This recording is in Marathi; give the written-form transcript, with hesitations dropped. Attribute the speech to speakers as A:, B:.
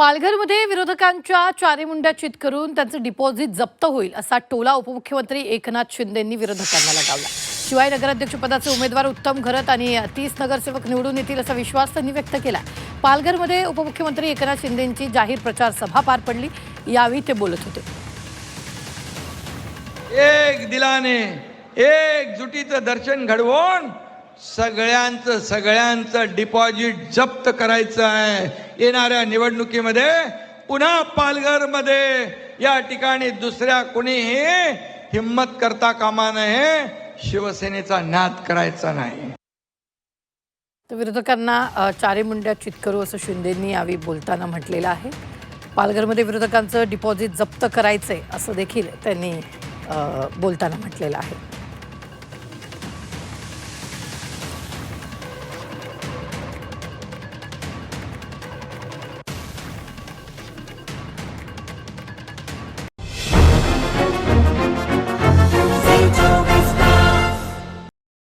A: पालघरमध्ये विरोधकांच्या चारीमुंड्या चित करून त्यांचं डिपॉझिट जप्त होईल असा टोला उपमुख्यमंत्री एकनाथ शिंदेंनी विरोधकांना लगावला। शिवाय नगराध्यक्षपदाचे उमेदवार उत्तम घरत आणि 30 नगरसेवक निवडून येतील असा विश्वास त्यांनी व्यक्त केला। पालघरमध्ये उपमुख्यमंत्री एकनाथ शिंदेंची जाहीर प्रचार सभा पार पडली, यावेळी ते बोलत होते।
B: एक दिलाने एकजुटीचं दर्शन घडवून सगळ्यांचं डिपॉझिट जप्त करायचं आहे। येणाऱ्या निवडणुकीमध्ये पुन्हा पालघरमध्ये या ठिकाणी दुसऱ्या कोणीही हिम्मत करता कामा नये, शिवसेनेचा नाद करायचा नाही।
A: तर विरोधकांना चारीमुंड्या चित करू असं शिंदेंनी यावेळी बोलताना म्हटलेलं आहे। पालघरमध्ये विरोधकांचं डिपॉझिट जप्त करायचंय असं देखील त्यांनी बोलताना म्हटलेलं आहे।